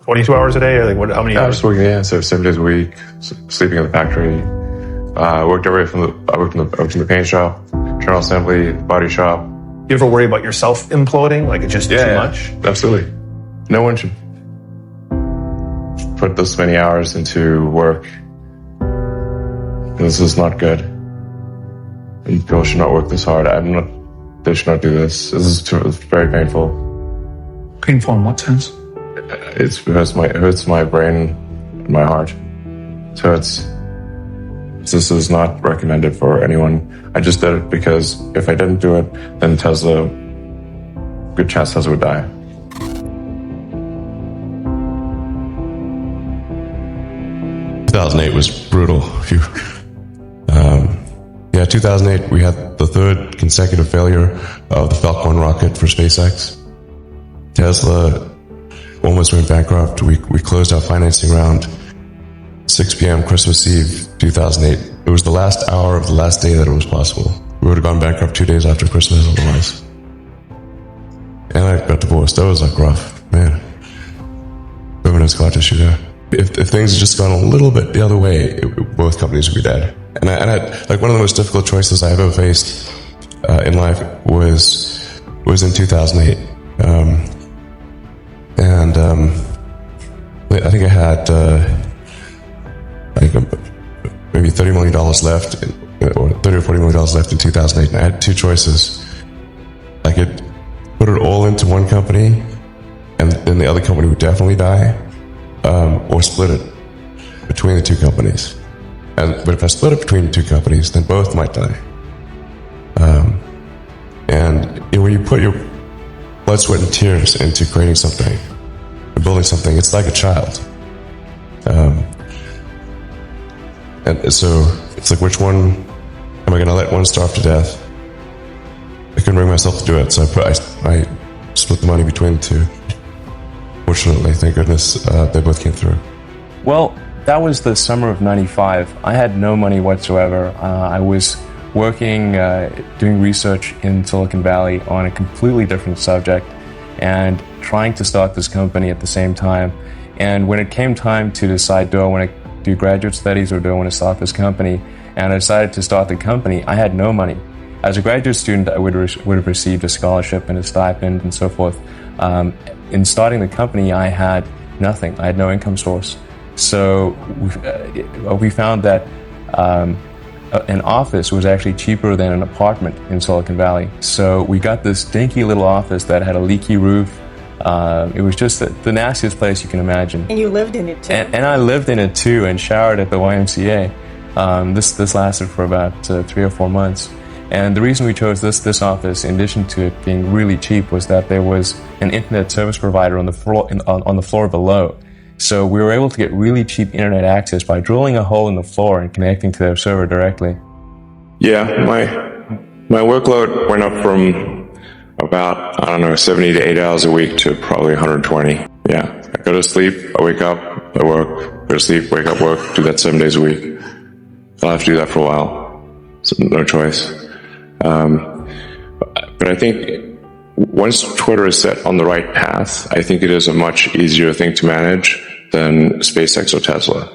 22 hours a day, or like what? How many I hours? was working, so 7 days a week, sleeping in the factory. I worked in the paint shop, journal assembly, body shop. You ever worry about yourself imploding? Like it's just too much? Absolutely. No one should put this many hours into work. This is not good. And people should not work this hard. They should not do this. It's very painful. Painful in what sense? It hurts my brain and my heart. So this is not recommended for anyone. I just did it because if I didn't do it, then good chance Tesla would die. – 2008 was brutal. 2008, we had the third consecutive failure of the Falcon 1 rocket for SpaceX. Tesla almost went bankrupt. We closed our financing round 6 p.m. Christmas Eve 2008. It was the last hour of the last day that it was possible. We would have gone bankrupt 2 days after Christmas otherwise. And I got divorced. That was like rough, man. Government scar tissue there. If things had just gone a little bit the other way, both companies would be dead. And I like one of the most difficult choices I ever faced in life was in 2008. I think I had maybe $30 million left, or $30 or $40 million left in 2008. And I had two choices. I could put it all into one company, and then the other company would definitely die, or split it between the two companies. But if I split it between the two companies, then both might die. When you put your blood, sweat, and tears into creating something, building something, it's like a child. And so it's like, which one am I going to let one starve to death? I couldn't bring myself to do it, so I split the money between the two. Fortunately, thank goodness, they both came through. Well, that was the summer of '95. I had no money whatsoever. I was working, doing research in Silicon Valley on a completely different subject and trying to start this company at the same time. And when it came time to decide, do I want to do graduate studies or do I want to start this company? And I decided to start the company. I had no money. As a graduate student, I would have received a scholarship and a stipend and so forth. In starting the company, I had nothing. I had no income source. So we found that an office was actually cheaper than an apartment in Silicon Valley. So we got this dinky little office that had a leaky roof. It was just the nastiest place you can imagine. And you lived in it too. And I lived in it too and showered at the YMCA. This lasted for about 3 or 4 months. And the reason we chose this office, in addition to it being really cheap, was that there was an internet service provider on the floor below. So we were able to get really cheap internet access by drilling a hole in the floor and connecting to their server directly. Yeah, my workload went up from about, 70 to 80 hours a week to probably 120. Yeah, I go to sleep, I wake up, I work, go to sleep, wake up, work, do that 7 days a week. I'll have to do that for a while. So no choice. But I think once Twitter is set on the right path, I think it is a much easier thing to manage than SpaceX or Tesla.